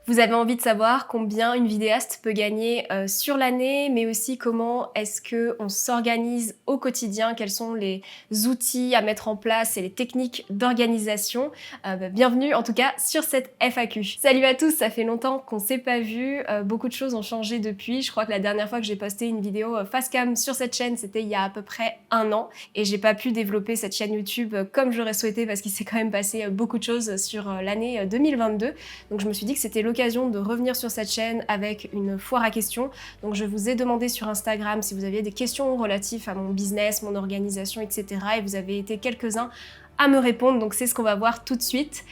Vous avez envie de savoir combien une vidéaste peut gagner sur l'année, mais aussi comment est-ce qu'on s'organise au quotidien, quels sont les outils à mettre en place et les techniques d'organisation. Bienvenue en tout cas sur cette FAQ. Salut à tous, ça fait longtemps qu'on s'est pas vu, beaucoup de choses ont changé depuis. Je crois que la dernière fois que j'ai posté une vidéo face cam sur cette chaîne, c'était il y a à peu près 1 an, et j'ai pas pu développer cette chaîne YouTube comme j'aurais souhaité parce qu'il s'est quand même passé beaucoup de choses sur l'année 2022. Donc je me suis dit que c'était l'occasion de revenir sur cette chaîne avec une foire à questions. Donc je vous ai demandé sur Instagram si vous aviez des questions relatives à mon business, mon organisation, etc. Et vous avez été quelques-uns à me répondre, donc c'est ce qu'on va voir tout de suite.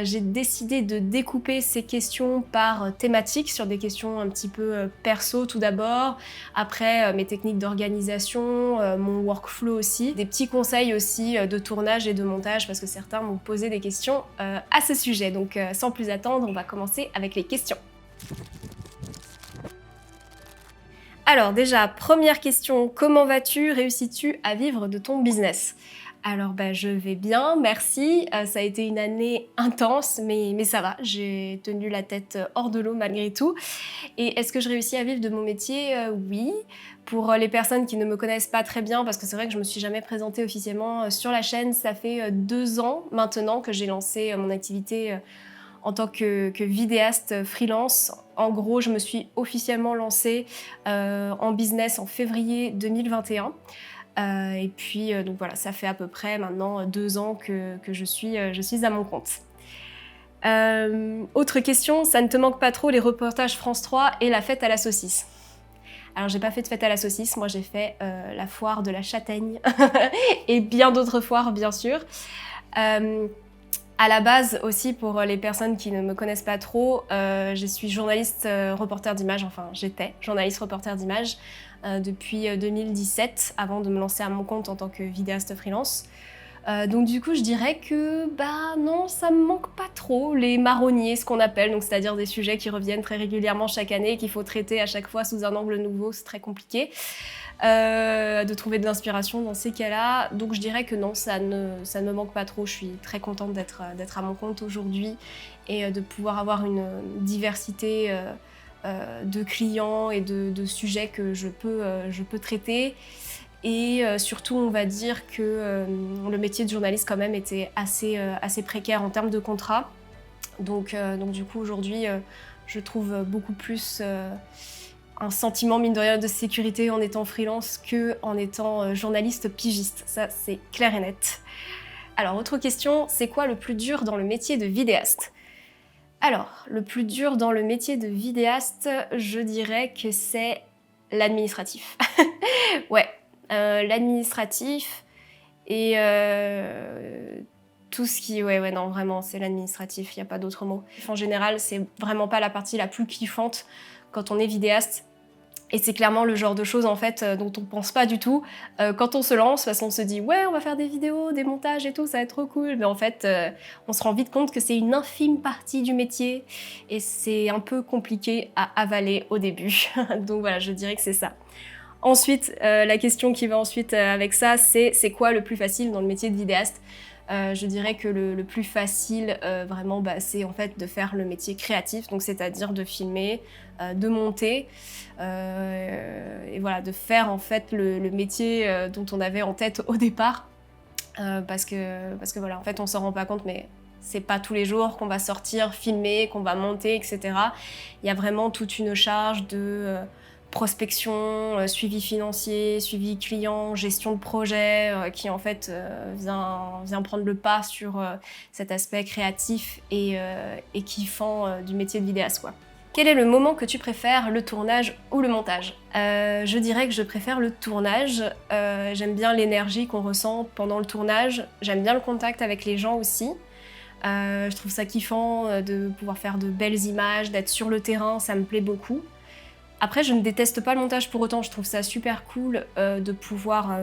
J'ai décidé de découper ces questions par thématique, sur des questions un petit peu perso tout d'abord, après mes techniques d'organisation, mon workflow aussi, des petits conseils aussi de tournage et de montage parce que certains m'ont posé des questions à ce sujet. Donc sans plus attendre, on va commencer avec les questions. Alors déjà, première question, comment vas-tu? Réussis-tu à vivre de ton business? Alors je vais bien, merci. Ça a été une année intense, mais ça va. J'ai tenu la tête hors de l'eau malgré tout. Et est-ce que je réussis à vivre de mon métier? Oui. Pour les personnes qui ne me connaissent pas très bien, parce que c'est vrai que je me suis jamais présentée officiellement sur la chaîne, ça fait 2 ans maintenant que j'ai lancé mon activité en tant que vidéaste freelance. En gros, je me suis officiellement lancée en business en février 2021. Et puis, donc voilà, ça fait à peu près maintenant 2 ans que je suis à mon compte. Autre question, ça ne te manque pas trop les reportages France 3 et la fête à la saucisse? Alors, j'ai pas fait de fête à la saucisse, moi j'ai fait la foire de la châtaigne et bien d'autres foires, bien sûr. À la base aussi, pour les personnes qui ne me connaissent pas trop, je suis journaliste reporter d'images, enfin j'étais journaliste reporter d'images depuis 2017, avant de me lancer à mon compte en tant que vidéaste freelance. Donc du coup je dirais que non, ça me manque pas trop, les marronniers, ce qu'on appelle, donc c'est-à-dire des sujets qui reviennent très régulièrement chaque année et qu'il faut traiter à chaque fois sous un angle nouveau, c'est très compliqué. De trouver de l'inspiration dans ces cas-là. Donc je dirais que non, ça ne me manque pas trop. Je suis très contente d'être à mon compte aujourd'hui et de pouvoir avoir une diversité de clients et de sujets que je peux traiter. Et surtout, on va dire que le métier de journaliste quand même était assez précaire en termes de contrat. Donc du coup, aujourd'hui, je trouve beaucoup plus un sentiment, mine de rien, de sécurité en étant freelance qu'en étant journaliste pigiste. Ça, c'est clair et net. Alors, autre question, c'est quoi le plus dur dans le métier de vidéaste? Alors, le plus dur dans le métier de vidéaste, je dirais que c'est l'administratif. Ouais, l'administratif et tout ce qui... Ouais, non, vraiment, c'est l'administratif, il n'y a pas d'autre mot. En général, c'est vraiment pas la partie la plus kiffante quand on est vidéaste. Et c'est clairement le genre de choses en fait dont on pense pas du tout quand on se lance, parce qu'on se dit ouais, on va faire des vidéos, des montages et tout, ça va être trop cool. Mais en fait, on se rend vite compte que c'est une infime partie du métier et c'est un peu compliqué à avaler au début. Donc voilà, je dirais que c'est ça. Ensuite, la question qui va ensuite avec ça, c'est quoi le plus facile dans le métier de vidéaste? Je dirais que le plus facile, vraiment, c'est en fait de faire le métier créatif, donc c'est-à-dire de filmer, de monter, et voilà, de faire en fait le métier dont on avait en tête au départ, parce que voilà, en fait, on s'en rend pas compte, mais c'est pas tous les jours qu'on va sortir, filmer, qu'on va monter, etc. Il y a vraiment toute une charge de prospection, suivi financier, suivi client, gestion de projet, qui en fait vient prendre le pas sur cet aspect créatif et kiffant du métier de vidéaste, quoi. Quel est le moment que tu préfères, le tournage ou le montage? Je dirais que je préfère le tournage. J'aime bien l'énergie qu'on ressent pendant le tournage. J'aime bien le contact avec les gens aussi. Je trouve ça kiffant de pouvoir faire de belles images, d'être sur le terrain, ça me plaît beaucoup. Après, je ne déteste pas le montage pour autant, je trouve ça super cool de pouvoir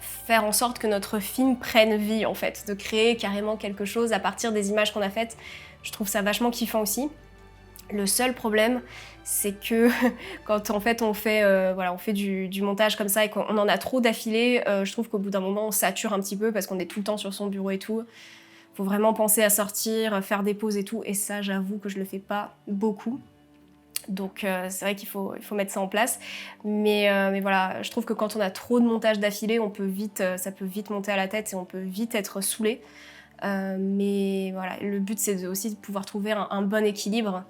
faire en sorte que notre film prenne vie en fait, de créer carrément quelque chose à partir des images qu'on a faites. Je trouve ça vachement kiffant aussi. Le seul problème, c'est que quand en fait on fait du montage comme ça et qu'on en a trop d'affilée, je trouve qu'au bout d'un moment on sature un petit peu parce qu'on est tout le temps sur son bureau et tout. faut vraiment penser à sortir, faire des pauses et tout, et ça, j'avoue que je le fais pas beaucoup. Donc c'est vrai qu'il faut mettre ça en place. Mais voilà, je trouve que quand on a trop de montage d'affilée, ça peut vite monter à la tête et on peut vite être saoulé. Mais voilà, le but c'est aussi de pouvoir trouver un bon équilibre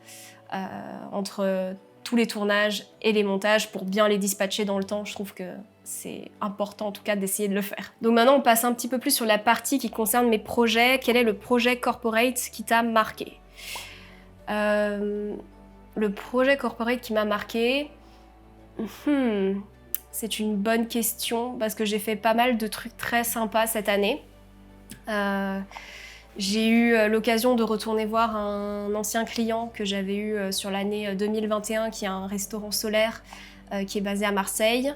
entre tous les tournages et les montages pour bien les dispatcher dans le temps. Je trouve que c'est important en tout cas d'essayer de le faire. Donc maintenant on passe un petit peu plus sur la partie qui concerne mes projets. Quel est le projet corporate qui t'a marqué? Le projet corporate qui m'a marqué, c'est une bonne question parce que j'ai fait pas mal de trucs très sympas cette année. J'ai eu l'occasion de retourner voir un ancien client que j'avais eu sur l'année 2021 qui est un restaurant solaire qui est basé à Marseille.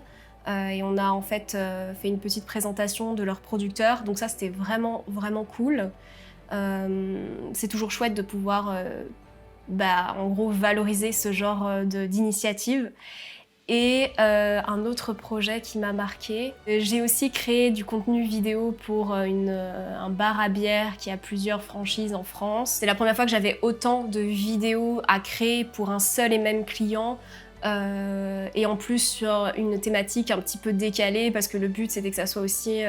Et on a en fait fait une petite présentation de leurs producteurs. Donc ça, c'était vraiment, vraiment cool. C'est toujours chouette de pouvoir en gros valoriser ce genre d'initiative. Et un autre projet qui m'a marqué, j'ai aussi créé du contenu vidéo pour un bar à bière qui a plusieurs franchises en France. C'est la première fois que j'avais autant de vidéos à créer pour un seul et même client. Et en plus sur une thématique un petit peu décalée parce que le but c'était que ça soit aussi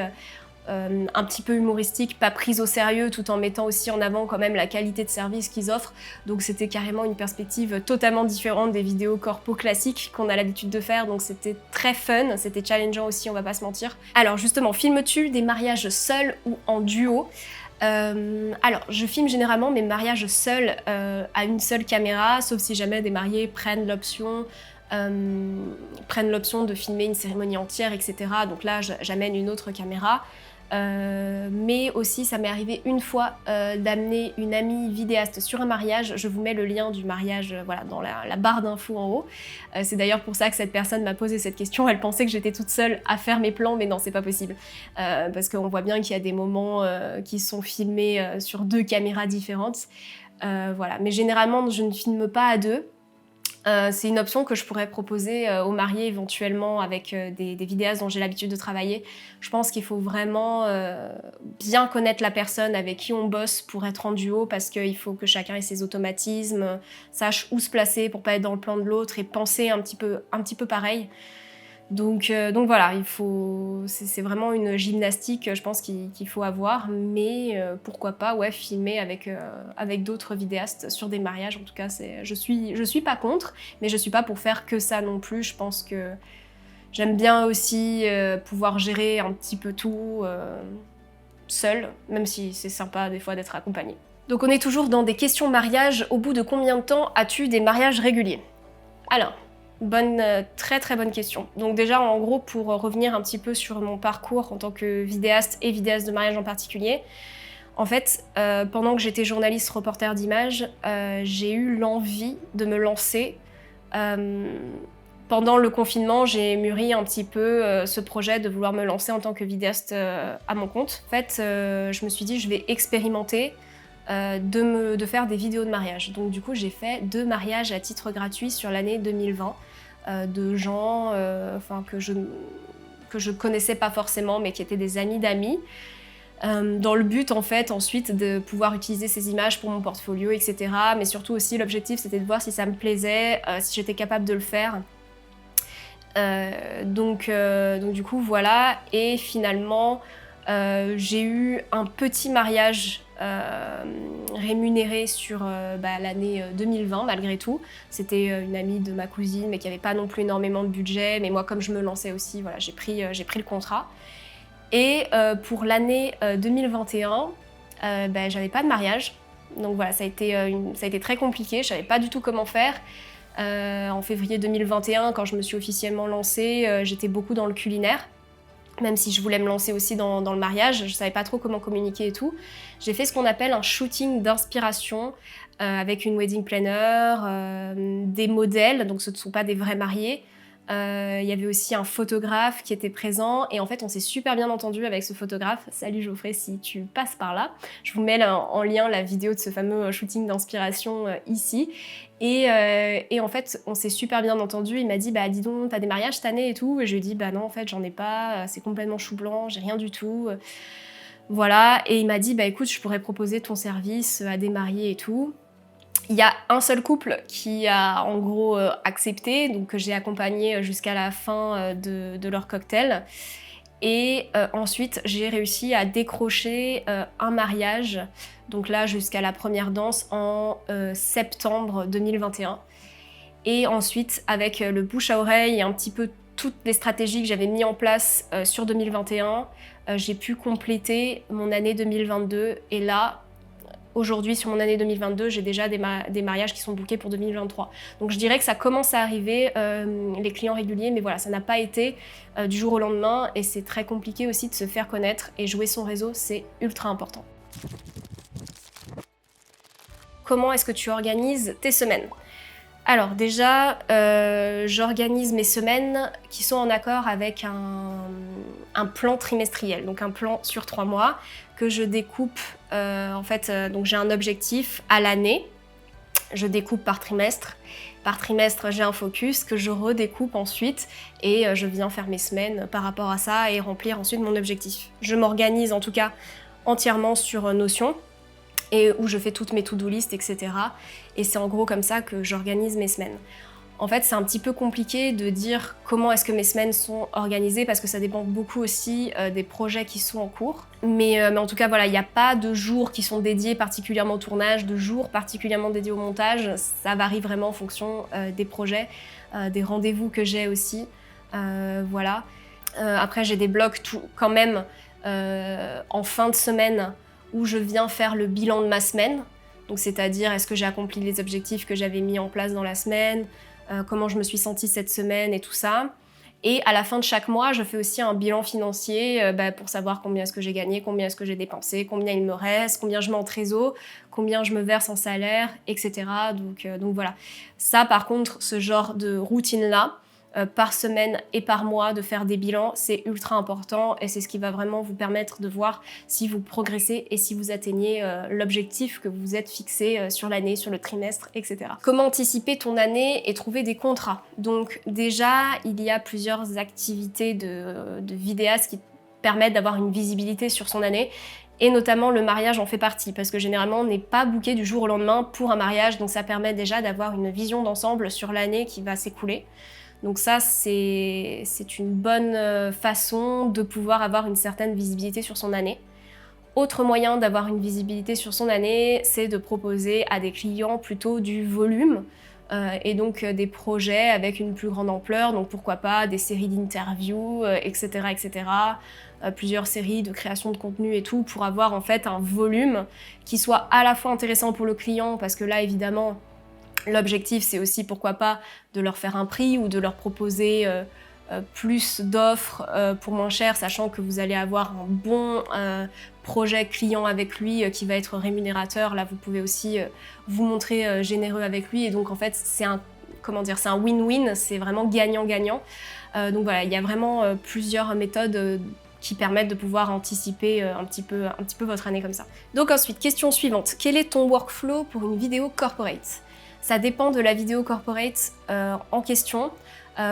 un petit peu humoristique, pas prise au sérieux, tout en mettant aussi en avant quand même la qualité de service qu'ils offrent. Donc c'était carrément une perspective totalement différente des vidéos corpo classiques qu'on a l'habitude de faire, donc c'était très fun, c'était challengeant aussi, on va pas se mentir. Alors justement, filmes-tu des mariages seuls ou en duo? Alors, je filme généralement mes mariages seuls à une seule caméra, sauf si jamais des mariés prennent l'option de filmer une cérémonie entière, etc. Donc là, j'amène une autre caméra. Mais aussi, ça m'est arrivé une fois d'amener une amie vidéaste sur un mariage. Je vous mets le lien du mariage voilà, dans la barre d'infos en haut. C'est d'ailleurs pour ça que cette personne m'a posé cette question. Elle pensait que j'étais toute seule à faire mes plans, mais non, c'est pas possible. Parce qu'on voit bien qu'il y a des moments qui sont filmés sur 2 caméras différentes. Voilà. Mais généralement, je ne filme pas à 2. C'est une option que je pourrais proposer aux mariés éventuellement avec des vidéastes dont j'ai l'habitude de travailler. Je pense qu'il faut vraiment bien connaître la personne avec qui on bosse pour être en duo parce qu'il faut que chacun ait ses automatismes, sache où se placer pour pas être dans le plan de l'autre et penser un petit peu pareil. Donc voilà, c'est vraiment une gymnastique, je pense, qu'il faut avoir, mais pourquoi pas, ouais, filmer avec d'autres vidéastes sur des mariages. En tout cas, je suis pas contre, mais je suis pas pour faire que ça non plus. Je pense que j'aime bien aussi pouvoir gérer un petit peu tout seule, même si c'est sympa des fois d'être accompagnée. Donc on est toujours dans des questions mariage. Au bout de combien de temps as-tu des mariages réguliers? Alors, très très bonne question. Donc déjà, en gros, pour revenir un petit peu sur mon parcours en tant que vidéaste et vidéaste de mariage en particulier, en fait, pendant que j'étais journaliste reporter d'images, j'ai eu l'envie de me lancer. Pendant le confinement, j'ai mûri un petit peu ce projet de vouloir me lancer en tant que vidéaste à mon compte. En fait, je me suis dit, je vais expérimenter de faire des vidéos de mariage. Donc du coup, j'ai fait 2 mariages à titre gratuit sur l'année 2020 de gens que je connaissais pas forcément, mais qui étaient des amis d'amis. Dans le but, en fait, ensuite, de pouvoir utiliser ces images pour mon portfolio, etc. Mais surtout aussi, l'objectif, c'était de voir si ça me plaisait, si j'étais capable de le faire. Donc du coup, voilà. Et finalement, j'ai eu un petit mariage rémunéré sur l'année 2020 malgré tout. C'était une amie de ma cousine mais qui n'avait pas non plus énormément de budget, mais moi comme je me lançais aussi, voilà, j'ai pris le contrat. Et pour l'année 2021, j'avais pas de mariage, donc voilà, ça a été très compliqué, je savais pas du tout comment faire. En février 2021, quand je me suis officiellement lancée, j'étais beaucoup dans le culinaire. Même si je voulais me lancer aussi dans le mariage, je savais pas trop comment communiquer et tout. J'ai fait ce qu'on appelle un shooting d'inspiration avec une wedding planner, des modèles, donc ce ne sont pas des vrais mariés. Il y avait aussi un photographe qui était présent et en fait on s'est super bien entendu avec ce photographe. Salut Geoffrey si tu passes par là. Je vous mets en lien la vidéo de ce fameux shooting d'inspiration ici. Et en fait, on s'est super bien entendu. Il m'a dit, bah dis donc, t'as des mariages cette année et tout. Et je lui ai dit, bah non, en fait, j'en ai pas. C'est complètement chou blanc, j'ai rien du tout. Voilà, et il m'a dit, bah écoute, je pourrais proposer ton service à des mariés et tout. Il y a un seul couple qui a en gros accepté, donc que j'ai accompagné jusqu'à la fin de leur cocktail. Et ensuite, j'ai réussi à décrocher un mariage, donc là jusqu'à la première danse en septembre 2021. Et ensuite, avec le bouche à oreille et un petit peu toutes les stratégies que j'avais mis en place sur 2021, j'ai pu compléter mon année 2022. Et là, aujourd'hui, sur mon année 2022, j'ai déjà des mariages qui sont bookés pour 2023. Donc je dirais que ça commence à arriver, les clients réguliers, mais voilà, ça n'a pas été du jour au lendemain, et c'est très compliqué aussi de se faire connaître, et jouer son réseau, c'est ultra important. Comment est-ce que tu organises tes semaines ? Alors déjà, j'organise mes semaines qui sont en accord avec un plan trimestriel, donc un plan sur 3 mois que je découpe. Donc j'ai un objectif à l'année, je découpe par trimestre. Par trimestre, j'ai un focus que je redécoupe ensuite, et je viens faire mes semaines par rapport à ça et remplir ensuite mon objectif. Je m'organise en tout cas entièrement sur Notion, et où je fais toutes mes to-do list, etc. Et c'est en gros comme ça que j'organise mes semaines. En fait, c'est un petit peu compliqué de dire comment est-ce que mes semaines sont organisées, parce que ça dépend beaucoup aussi des projets qui sont en cours. Mais en tout cas, voilà, il n'y a pas de jours qui sont dédiés particulièrement au tournage, de jours particulièrement dédiés au montage. Ça varie vraiment en fonction des projets, des rendez-vous que j'ai aussi. Voilà. Après, j'ai des blocs quand même en fin de semaine, où je viens faire le bilan de ma semaine. Donc c'est-à-dire, est-ce que j'ai accompli les objectifs que j'avais mis en place dans la semaine, comment je me suis sentie cette semaine et tout ça. Et à la fin de chaque mois, je fais aussi un bilan financier pour savoir combien est-ce que j'ai gagné, combien est-ce que j'ai dépensé, combien il me reste, combien je mets en trésor, combien je me verse en salaire, etc. Donc voilà. Ça, par contre, ce genre de routine-là, par semaine et par mois, de faire des bilans, c'est ultra important, et c'est ce qui va vraiment vous permettre de voir si vous progressez et si vous atteignez l'objectif que vous vous êtes fixé sur l'année, sur le trimestre, etc. Comment anticiper ton année et trouver des contrats ? Donc déjà, il y a plusieurs activités de vidéastes qui permettent d'avoir une visibilité sur son année, et notamment le mariage en fait partie, parce que généralement on n'est pas booké du jour au lendemain pour un mariage, donc ça permet déjà d'avoir une vision d'ensemble sur l'année qui va s'écouler. Donc ça, c'est une bonne façon de pouvoir avoir une certaine visibilité sur son année. Autre moyen d'avoir une visibilité sur son année, c'est de proposer à des clients plutôt du volume, et donc des projets avec une plus grande ampleur, donc pourquoi pas des séries d'interviews, etc., etc., plusieurs séries de création de contenu et tout, pour avoir en fait un volume qui soit à la fois intéressant pour le client, parce que là, évidemment, l'objectif, c'est aussi, pourquoi pas, de leur faire un prix ou de leur proposer plus d'offres pour moins cher, sachant que vous allez avoir un bon projet client avec lui qui va être rémunérateur. Là, vous pouvez aussi vous montrer généreux avec lui. Et donc, en fait, c'est un win-win, c'est vraiment gagnant-gagnant. Donc voilà, il y a vraiment plusieurs méthodes qui permettent de pouvoir anticiper un petit peu votre année comme ça. Donc ensuite, question suivante. Quel est ton workflow pour une vidéo corporate ? Ça dépend de la vidéo corporate en question.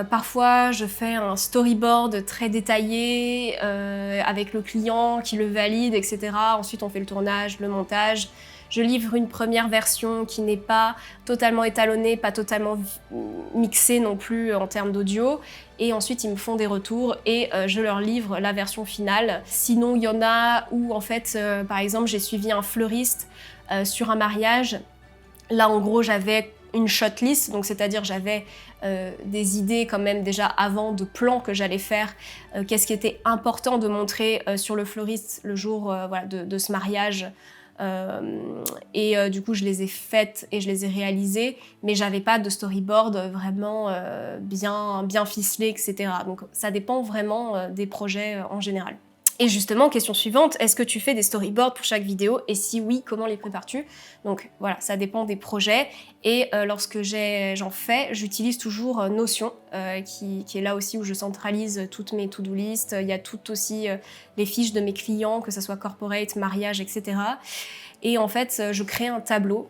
Parfois, je fais un storyboard très détaillé avec le client qui le valide, etc. Ensuite, on fait le tournage, le montage. Je livre une première version qui n'est pas totalement étalonnée, pas totalement mixée non plus en termes d'audio. Et ensuite, ils me font des retours et je leur livre la version finale. Sinon, il y en a où, en fait, par exemple, j'ai suivi un fleuriste sur un mariage. Là, en gros, j'avais une shortlist, donc c'est-à-dire j'avais des idées quand même déjà avant de plans que j'allais faire, qu'est-ce qui était important de montrer sur le fleuriste le jour de ce mariage. Du coup, je les ai faites et je les ai réalisées, mais j'avais pas de storyboard vraiment bien ficelé, etc. Donc ça dépend vraiment des projets en général. Et justement, question suivante, est-ce que tu fais des storyboards pour chaque vidéo? Et si oui, comment les prépares-tu? Donc voilà, ça dépend des projets. Et lorsque j'en fais, j'utilise toujours Notion, qui est là aussi où je centralise toutes mes to-do list. Il y a toutes aussi les fiches de mes clients, que ce soit corporate, mariage, etc. Et en fait, je crée un tableau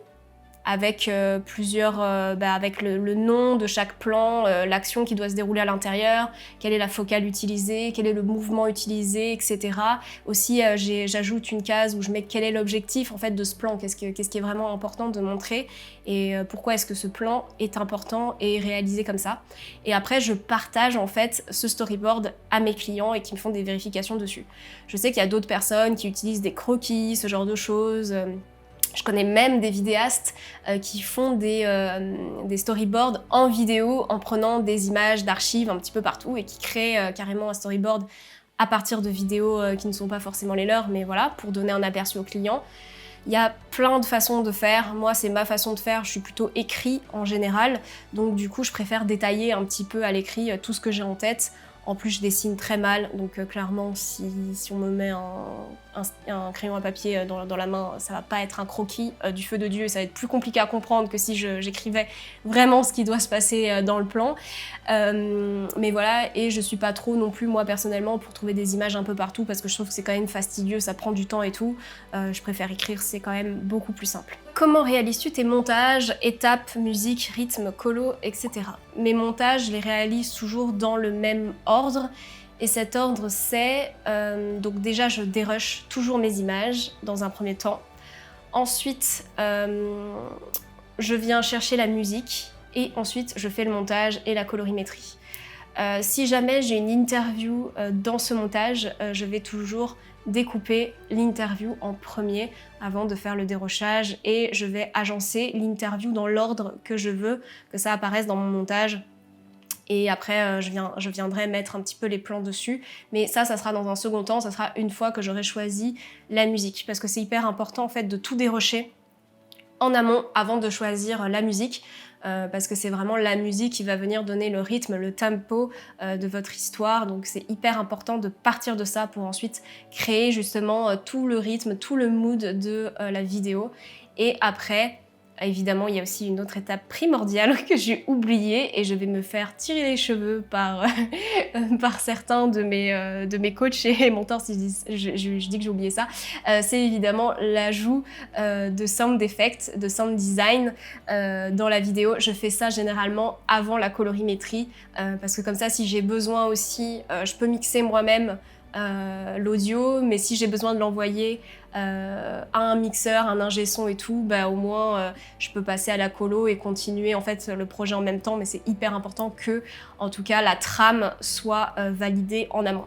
avec avec le nom de chaque plan, l'action qui doit se dérouler à l'intérieur, quelle est la focale utilisée, quel est le mouvement utilisé, etc. Aussi, j'ajoute une case où je mets quel est l'objectif en fait de ce plan, qu'est-ce qui est vraiment important de montrer et pourquoi est-ce que ce plan est important et réalisé comme ça. Et après, je partage en fait ce storyboard à mes clients et qui me font des vérifications dessus. Je sais qu'il y a d'autres personnes qui utilisent des croquis, ce genre de choses. Je connais même des vidéastes qui font des storyboards en vidéo en prenant des images d'archives un petit peu partout et qui créent carrément un storyboard à partir de vidéos qui ne sont pas forcément les leurs, mais voilà, pour donner un aperçu au client. Il y a plein de façons de faire. Moi, c'est ma façon de faire. Je suis plutôt écrit en général. Donc du coup, je préfère détailler un petit peu à l'écrit tout ce que j'ai en tête. En plus, je dessine très mal, donc clairement, si on me met un crayon à papier dans la main, ça va pas être un croquis du feu de Dieu, ça va être plus compliqué à comprendre que si j'écrivais vraiment ce qui doit se passer dans le plan. Mais voilà, et je suis pas trop non plus, moi personnellement, pour trouver des images un peu partout, parce que je trouve que c'est quand même fastidieux, ça prend du temps et tout. Je préfère écrire, c'est quand même beaucoup plus simple. Comment réalises-tu tes montages, étapes, musique, rythme, colo, etc. Mes montages, je les réalise toujours dans le même ordre. Et cet ordre, c'est... donc déjà, je dérush toujours mes images dans un premier temps. Ensuite, je viens chercher la musique. Et ensuite, je fais le montage et la colorimétrie. Si jamais j'ai une interview dans ce montage, je vais toujours découper l'interview en premier avant de faire le dérochage et je vais agencer l'interview dans l'ordre que je veux que ça apparaisse dans mon montage. Et après, je viendrai mettre un petit peu les plans dessus. Mais ça sera dans un second temps, ça sera une fois que j'aurai choisi la musique. Parce que c'est hyper important en fait de tout dérocher en amont avant de choisir la musique. Parce que c'est vraiment la musique qui va venir donner le rythme, le tempo de votre histoire. Donc c'est hyper important de partir de ça pour ensuite créer justement tout le rythme, tout le mood de la vidéo. Et après, évidemment, il y a aussi une autre étape primordiale que j'ai oubliée et je vais me faire tirer les cheveux par certains de mes coachs et mentors si je dis que j'ai oublié ça. C'est évidemment l'ajout de sound effects, de sound design dans la vidéo. Je fais ça généralement avant la colorimétrie parce que comme ça, si j'ai besoin aussi, je peux mixer moi-même l'audio, mais si j'ai besoin de l'envoyer à un mixeur, un ingé son et tout, au moins je peux passer à la colo et continuer en fait le projet en même temps, mais c'est hyper important que, en tout cas, la trame soit validée en amont.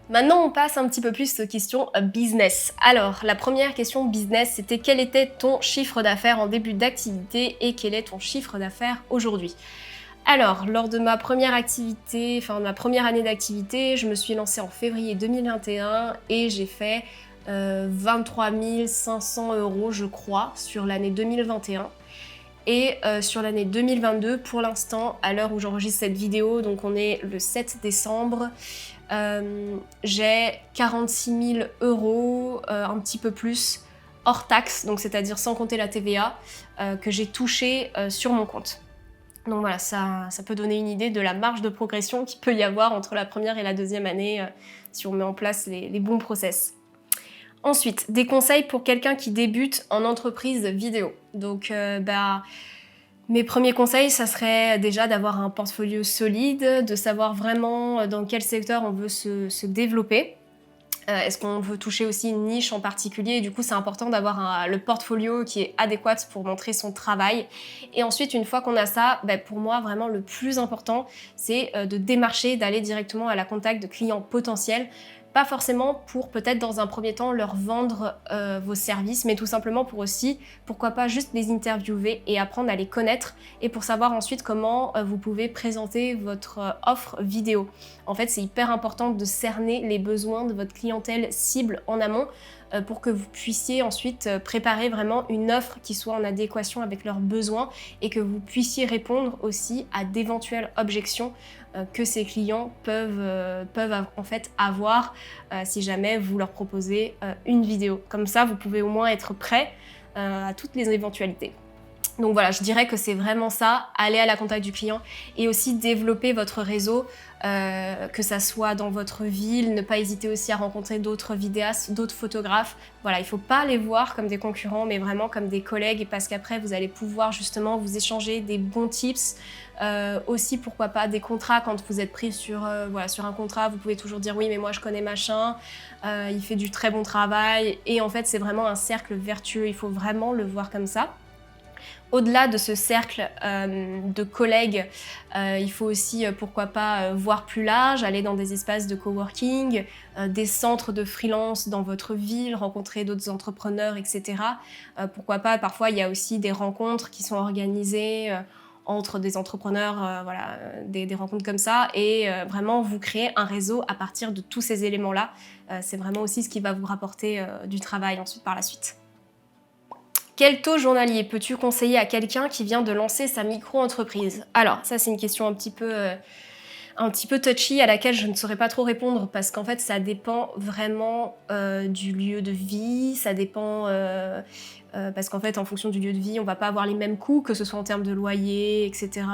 Maintenant, on passe un petit peu plus aux questions business. Alors, la première question business, c'était quel était ton chiffre d'affaires en début d'activité et quel est ton chiffre d'affaires aujourd'hui ? Alors, lors de ma première activité, enfin ma première année d'activité, je me suis lancée en février 2021 et j'ai fait 23 500 € je crois sur l'année 2021. Et sur l'année 2022, pour l'instant, à l'heure où j'enregistre cette vidéo, donc on est le 7 décembre, j'ai 46 000 €, un petit peu plus, hors taxe, donc c'est-à-dire sans compter la TVA, que j'ai touché sur mon compte. Donc voilà, ça peut donner une idée de la marge de progression qu'il peut y avoir entre la première et la deuxième année si on met en place les bons process. Ensuite, des conseils pour quelqu'un qui débute en entreprise vidéo. Donc mes premiers conseils, ça serait déjà d'avoir un portfolio solide, de savoir vraiment dans quel secteur on veut se développer. Est-ce qu'on veut toucher aussi une niche en particulier? Et du coup, c'est important d'avoir le portfolio qui est adéquat pour montrer son travail. Et ensuite, une fois qu'on a ça, pour moi, vraiment, le plus important, c'est de démarcher, d'aller directement à la contact de clients potentiels. Pas forcément pour peut-être dans un premier temps leur vendre vos services, mais tout simplement pour aussi, pourquoi pas juste les interviewer et apprendre à les connaître et pour savoir ensuite comment vous pouvez présenter votre offre vidéo. En fait, c'est hyper important de cerner les besoins de votre clientèle cible en amont pour que vous puissiez ensuite préparer vraiment une offre qui soit en adéquation avec leurs besoins et que vous puissiez répondre aussi à d'éventuelles objections que ces clients peuvent en fait avoir si jamais vous leur proposez une vidéo. Comme ça, vous pouvez au moins être prêt à toutes les éventualités. Donc voilà, je dirais que c'est vraiment ça, aller à la contact du client et aussi développer votre réseau, que ça soit dans votre ville, ne pas hésiter aussi à rencontrer d'autres vidéastes, d'autres photographes. Voilà, il ne faut pas les voir comme des concurrents, mais vraiment comme des collègues, parce qu'après, vous allez pouvoir justement vous échanger des bons tips. Aussi, pourquoi pas, des contrats quand vous êtes pris sur un contrat, vous pouvez toujours dire oui, mais moi je connais machin, il fait du très bon travail. Et en fait, c'est vraiment un cercle vertueux, il faut vraiment le voir comme ça. Au-delà de ce cercle de collègues, il faut aussi, pourquoi pas, voir plus large, aller dans des espaces de coworking, des centres de freelance dans votre ville, rencontrer d'autres entrepreneurs, etc. Pourquoi pas, parfois il y a aussi des rencontres qui sont organisées entre des entrepreneurs, des rencontres comme ça, et vraiment vous créer un réseau à partir de tous ces éléments-là. C'est vraiment aussi ce qui va vous rapporter du travail ensuite par la suite. Quel taux journalier peux-tu conseiller à quelqu'un qui vient de lancer sa micro-entreprise? Alors, ça c'est une question un petit peu touchy à laquelle je ne saurais pas trop répondre parce qu'en fait ça dépend vraiment du lieu de vie, ça dépend parce qu'en fait en fonction du lieu de vie on va pas avoir les mêmes coûts, que ce soit en termes de loyer, etc.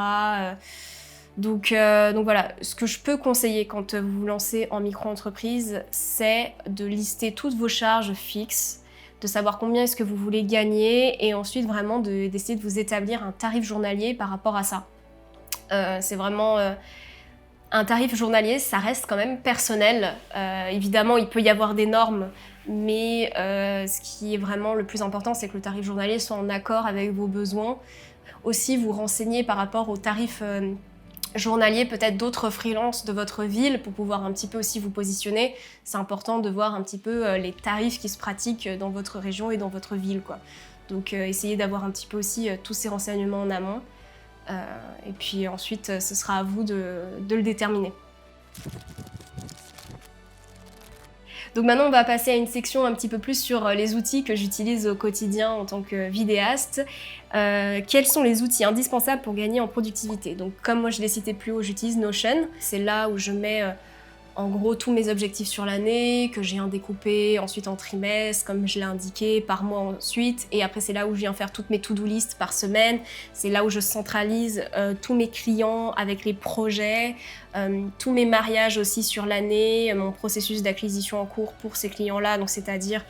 Donc voilà, ce que je peux conseiller quand vous vous lancez en micro-entreprise, c'est de lister toutes vos charges fixes, de savoir combien est-ce que vous voulez gagner et ensuite vraiment d'essayer de vous établir un tarif journalier par rapport à ça. C'est vraiment un tarif journalier, ça reste quand même personnel. Évidemment, il peut y avoir des normes, mais ce qui est vraiment le plus important, c'est que le tarif journalier soit en accord avec vos besoins. Aussi, vous renseigner par rapport aux tarifs journalier, peut-être d'autres freelances de votre ville pour pouvoir un petit peu aussi vous positionner. C'est important de voir un petit peu les tarifs qui se pratiquent dans votre région et dans votre ville, quoi. Donc essayez d'avoir un petit peu aussi tous ces renseignements en amont. Et puis ensuite, ce sera à vous de le déterminer. Donc maintenant, on va passer à une section un petit peu plus sur les outils que j'utilise au quotidien en tant que vidéaste. Quels sont les outils indispensables pour gagner en productivité? Donc comme moi je l'ai cité plus haut, j'utilise Notion. C'est là où je mets en gros tous mes objectifs sur l'année, que j'ai un découpé ensuite en trimestre, comme je l'ai indiqué, par mois ensuite. Et après c'est là où je viens faire toutes mes to-do list par semaine. C'est là où je centralise tous mes clients avec les projets, tous mes mariages aussi sur l'année, mon processus d'acquisition en cours pour ces clients-là. Donc c'est-à-dire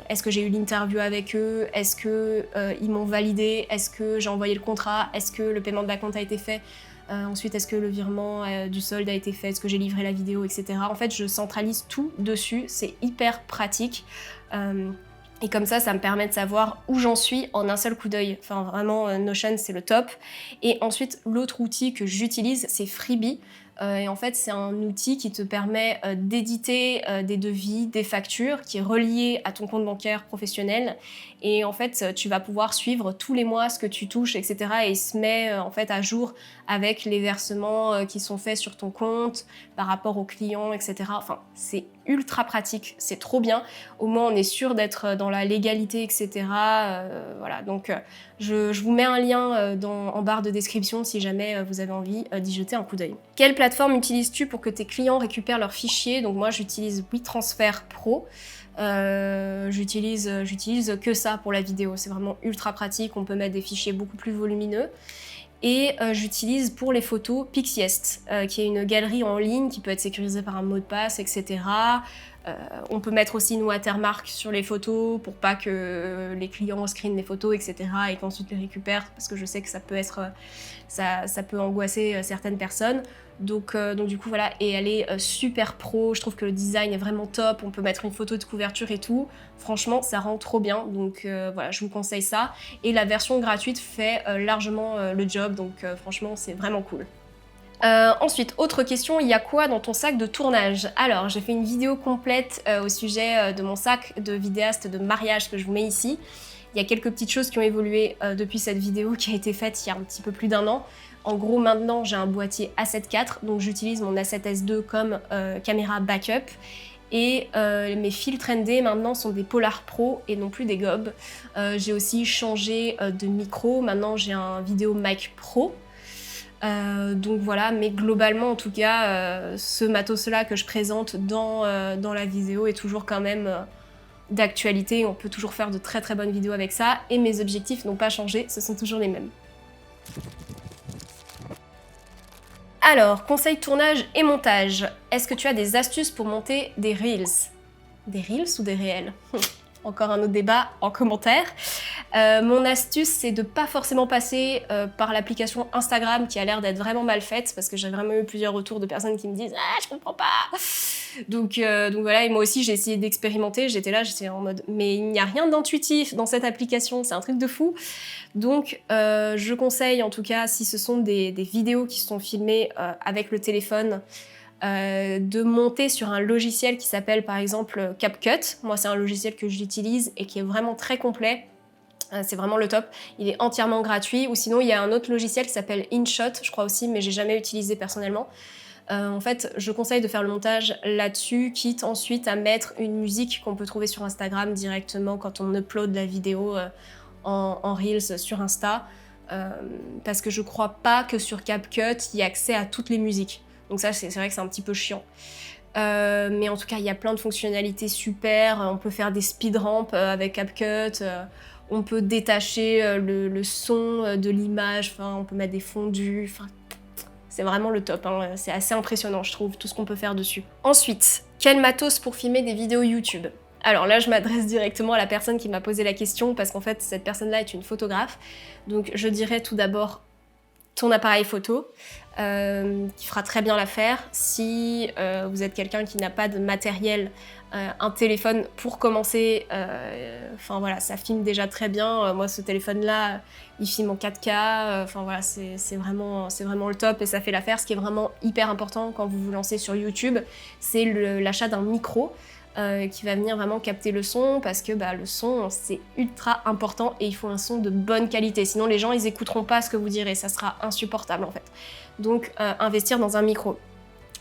est-ce que j'ai eu l'interview avec eux, est-ce que ils m'ont validé, est-ce que j'ai envoyé le contrat, est-ce que le paiement de la compte a été fait. Ensuite, est-ce que le virement du solde a été fait, est-ce que j'ai livré la vidéo, etc. En fait, je centralise tout dessus, c'est hyper pratique. Et comme ça me permet de savoir où j'en suis en un seul coup d'œil. Enfin, vraiment, Notion, c'est le top. Et ensuite, l'autre outil que j'utilise, c'est Freebie. Et en fait, c'est un outil qui te permet d'éditer des devis, des factures, qui est relié à ton compte bancaire professionnel. Et en fait, tu vas pouvoir suivre tous les mois ce que tu touches, etc. Et il se met en fait à jour avec les versements qui sont faits sur ton compte par rapport aux clients, etc. Enfin, c'est ultra pratique, c'est trop bien. Au moins, on est sûr d'être dans la légalité, etc. Voilà, donc je vous mets un lien en barre de description si jamais vous avez envie d'y jeter un coup d'œil. Quelle plateforme utilises-tu pour que tes clients récupèrent leurs fichiers? Donc moi, j'utilise WeTransfer Pro. J'utilise que ça pour la vidéo, c'est vraiment ultra pratique, on peut mettre des fichiers beaucoup plus volumineux. Et j'utilise pour les photos Pixiest, qui est une galerie en ligne qui peut être sécurisée par un mot de passe, etc. On peut mettre aussi une watermark sur les photos pour pas que les clients screenent les photos, etc. et qu'ensuite les récupèrent, parce que je sais que ça peut angoisser certaines personnes. Donc du coup voilà, et elle est super pro, je trouve que le design est vraiment top, on peut mettre une photo de couverture et tout. Franchement, ça rend trop bien, donc voilà, je vous conseille ça. Et la version gratuite fait largement le job, donc franchement, c'est vraiment cool. Ensuite, autre question, il y a quoi dans ton sac de tournage? Alors, j'ai fait une vidéo complète au sujet de mon sac de vidéaste de mariage que je vous mets ici. Il y a quelques petites choses qui ont évolué depuis cette vidéo qui a été faite il y a un petit peu plus d'un an. En gros, maintenant, j'ai un boîtier A7 IV, donc j'utilise mon A7S II comme caméra backup. Et mes filtres ND maintenant sont des Polar Pro et non plus des Gob. J'ai aussi changé de micro, maintenant j'ai un Vidéo Mic Pro. Donc voilà, mais globalement en tout cas, ce matos-là que je présente dans la vidéo est toujours quand même d'actualité, on peut toujours faire de très très bonnes vidéos avec ça, et mes objectifs n'ont pas changé, ce sont toujours les mêmes. Alors, conseil tournage et montage. Est-ce que tu as des astuces pour monter des Reels? Des Reels ou des réels? Encore un autre débat en commentaire. Mon astuce, c'est de pas forcément passer par l'application Instagram qui a l'air d'être vraiment mal faite, parce que j'ai vraiment eu plusieurs retours de personnes qui me disent « Ah, je comprends pas !» donc voilà, et moi aussi j'ai essayé d'expérimenter, j'étais en mode « Mais il n'y a rien d'intuitif dans cette application, c'est un truc de fou !» Donc je conseille, en tout cas, si ce sont des vidéos qui sont filmées avec le téléphone, de monter sur un logiciel qui s'appelle par exemple CapCut. Moi, c'est un logiciel que j'utilise et qui est vraiment très complet. C'est vraiment le top. Il est entièrement gratuit. Ou sinon, il y a un autre logiciel qui s'appelle InShot, je crois aussi, mais j'ai jamais utilisé personnellement. En fait, je conseille de faire le montage là-dessus, quitte ensuite à mettre une musique qu'on peut trouver sur Instagram directement quand on upload la vidéo en Reels sur Insta. Parce que je crois pas que sur CapCut, il y ait accès à toutes les musiques. Donc ça, c'est vrai que c'est un petit peu chiant. Mais en tout cas, il y a plein de fonctionnalités super. On peut faire des speedramps avec CapCut. On peut détacher le son de l'image. Enfin, on peut mettre des fondus. Enfin, c'est vraiment le top. Hein. C'est assez impressionnant, je trouve, tout ce qu'on peut faire dessus. Ensuite, quel matos pour filmer des vidéos YouTube? Alors là, je m'adresse directement à la personne qui m'a posé la question, parce qu'en fait, cette personne-là est une photographe. Donc je dirais tout d'abord ton appareil photo, qui fera très bien l'affaire. Si vous êtes quelqu'un qui n'a pas de matériel, un téléphone pour commencer, enfin voilà, ça filme déjà très bien. Moi, ce téléphone-là, il filme en 4K, enfin voilà, c'est vraiment le top et ça fait l'affaire. Ce qui est vraiment hyper important quand vous vous lancez sur YouTube, c'est l'achat d'un micro. Qui va venir vraiment capter le son, parce que le son, c'est ultra important et il faut un son de bonne qualité. Sinon, les gens, ils écouteront pas ce que vous direz, ça sera insupportable en fait. Donc, investir dans un micro.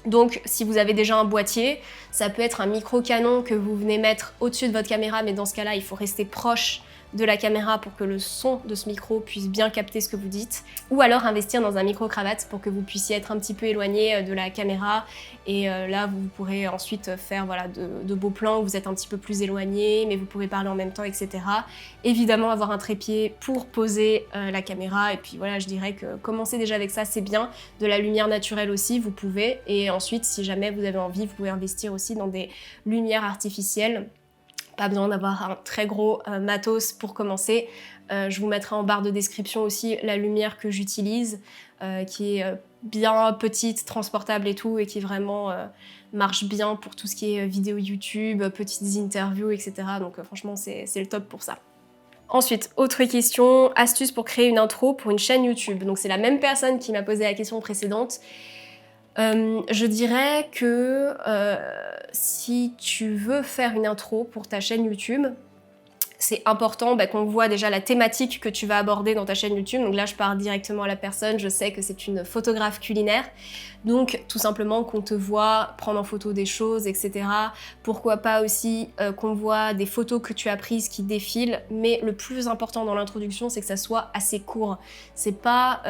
Donc, si vous avez déjà un boîtier, ça peut être un micro canon que vous venez mettre au-dessus de votre caméra, mais dans ce cas-là, il faut rester proche de la caméra pour que le son de ce micro puisse bien capter ce que vous dites, ou alors investir dans un micro-cravate pour que vous puissiez être un petit peu éloigné de la caméra, et là vous pourrez ensuite faire voilà, de beaux plans où vous êtes un petit peu plus éloigné, mais vous pouvez parler en même temps, etc. Évidemment avoir un trépied pour poser la caméra, et puis voilà, je dirais que commencer déjà avec ça, c'est bien. De la lumière naturelle aussi, vous pouvez, et ensuite si jamais vous avez envie, vous pouvez investir aussi dans des lumières artificielles. Pas besoin d'avoir un très gros matos pour commencer. Je vous mettrai en barre de description aussi la lumière que j'utilise, qui est bien petite, transportable et tout, et qui vraiment marche bien pour tout ce qui est vidéo YouTube, petites interviews, etc. Donc franchement, c'est le top pour ça. Ensuite, autre question, astuce pour créer une intro pour une chaîne YouTube. Donc c'est la même personne qui m'a posé la question précédente. Je dirais que si tu veux faire une intro pour ta chaîne YouTube, c'est important qu'on voit déjà la thématique que tu vas aborder dans ta chaîne YouTube. Donc là, je pars directement à la personne, je sais que c'est une photographe culinaire. Donc tout simplement qu'on te voit prendre en photo des choses, etc. Pourquoi pas aussi qu'on voit des photos que tu as prises qui défilent. Mais le plus important dans l'introduction, c'est que ça soit assez court. C'est pas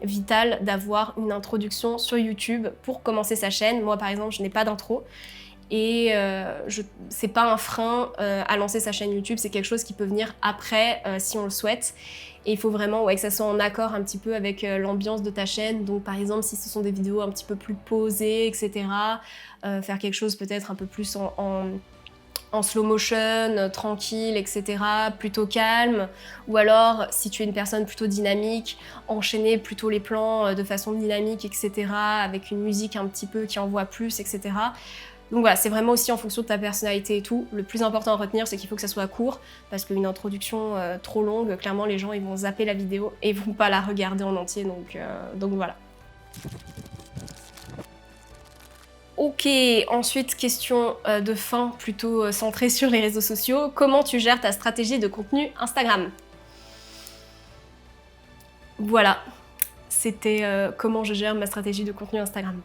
vital d'avoir une introduction sur YouTube pour commencer sa chaîne. Moi, par exemple, je n'ai pas d'intro. Et c'est pas un frein à lancer sa chaîne YouTube, c'est quelque chose qui peut venir après si on le souhaite. Et il faut vraiment que ça soit en accord un petit peu avec l'ambiance de ta chaîne. Donc par exemple, si ce sont des vidéos un petit peu plus posées, etc., faire quelque chose peut-être un peu plus en slow motion, tranquille, etc., plutôt calme. Ou alors, si tu es une personne plutôt dynamique, enchaîner plutôt les plans de façon dynamique, etc., avec une musique un petit peu qui envoie plus, etc. Donc voilà, c'est vraiment aussi en fonction de ta personnalité et tout. Le plus important à retenir, c'est qu'il faut que ça soit court, parce qu'une introduction trop longue, clairement les gens ils vont zapper la vidéo et ils vont pas la regarder en entier, donc voilà. Ok, ensuite question de fin plutôt centrée sur les réseaux sociaux. Comment tu gères ta stratégie de contenu Instagram? Voilà, c'était comment je gère ma stratégie de contenu Instagram.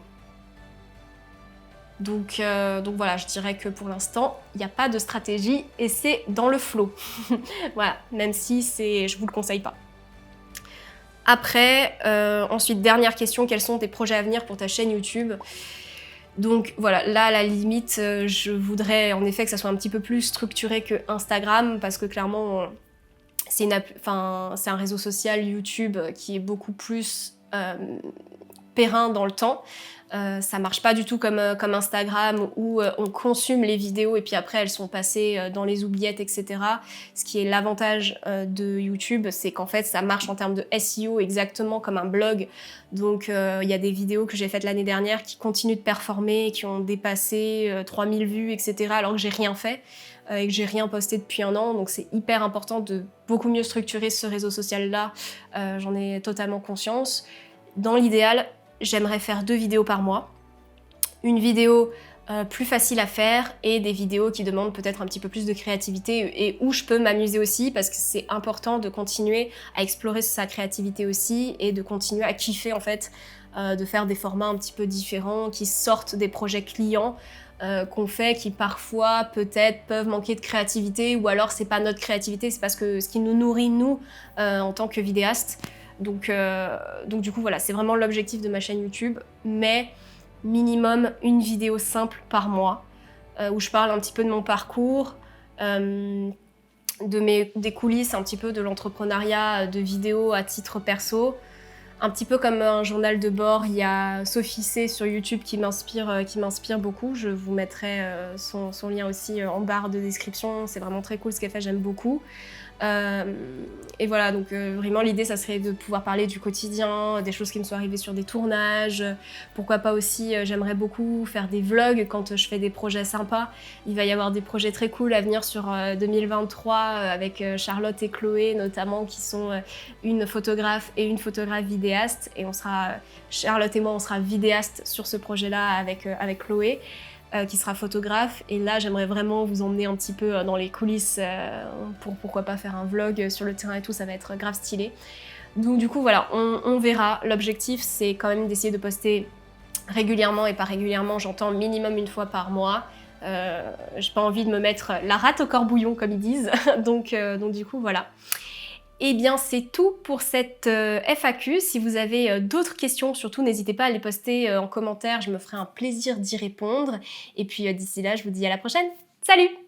Donc voilà, je dirais que pour l'instant, il n'y a pas de stratégie et c'est dans le flow. Voilà, même si je vous le conseille pas. Après, ensuite, dernière question, quels sont tes projets à venir pour ta chaîne YouTube? Donc voilà, là à la limite, je voudrais en effet que ça soit un petit peu plus structuré que Instagram, parce que clairement, c'est un réseau social, YouTube, qui est beaucoup plus périn dans le temps. Ça marche pas du tout comme Instagram où on consomme les vidéos et puis après elles sont passées dans les oubliettes, etc. Ce qui est l'avantage de YouTube, c'est qu'en fait ça marche en termes de SEO exactement comme un blog. Donc il y a des vidéos que j'ai faites l'année dernière qui continuent de performer, qui ont dépassé 3000 vues, etc. alors que j'ai rien fait et que j'ai rien posté depuis un an. Donc c'est hyper important de beaucoup mieux structurer ce réseau social-là. J'en ai totalement conscience. Dans l'idéal, j'aimerais faire 2 vidéos par mois. Une vidéo plus facile à faire et des vidéos qui demandent peut-être un petit peu plus de créativité et où je peux m'amuser aussi, parce que c'est important de continuer à explorer sa créativité aussi et de continuer à kiffer en fait, de faire des formats un petit peu différents qui sortent des projets clients qu'on fait, qui parfois peut-être peuvent manquer de créativité, ou alors c'est pas notre créativité, c'est parce que ce qui nous nourrit nous en tant que vidéaste. Donc du coup voilà, c'est vraiment l'objectif de ma chaîne YouTube, mais minimum une vidéo simple par mois, où je parle un petit peu de mon parcours, des coulisses un petit peu de l'entrepreneuriat, de vidéos à titre perso. Un petit peu comme un journal de bord, il y a Sophie C sur YouTube qui m'inspire beaucoup. Je vous mettrai son lien aussi en barre de description. C'est vraiment très cool ce qu'elle fait, j'aime beaucoup. Et voilà, donc vraiment l'idée ça serait de pouvoir parler du quotidien, des choses qui me sont arrivées sur des tournages. Pourquoi pas aussi, j'aimerais beaucoup faire des vlogs quand je fais des projets sympas. Il va y avoir des projets très cool à venir sur 2023 avec Charlotte et Chloé notamment, qui sont une photographe et une photographe vidéaste, et Charlotte et moi on sera vidéastes sur ce projet-là avec Chloé, qui sera photographe. Et là, j'aimerais vraiment vous emmener un petit peu dans les coulisses pour pourquoi pas faire un vlog sur le terrain et tout, ça va être grave stylé. Donc du coup, voilà, on verra. L'objectif, c'est quand même d'essayer de poster régulièrement, et par régulièrement, j'entends minimum une fois par mois. J'ai pas envie de me mettre la rate au corbouillon, comme ils disent. donc du coup, voilà. Eh bien, c'est tout pour cette FAQ. Si vous avez d'autres questions, surtout n'hésitez pas à les poster en commentaire, je me ferai un plaisir d'y répondre. Et puis d'ici là, je vous dis à la prochaine. Salut!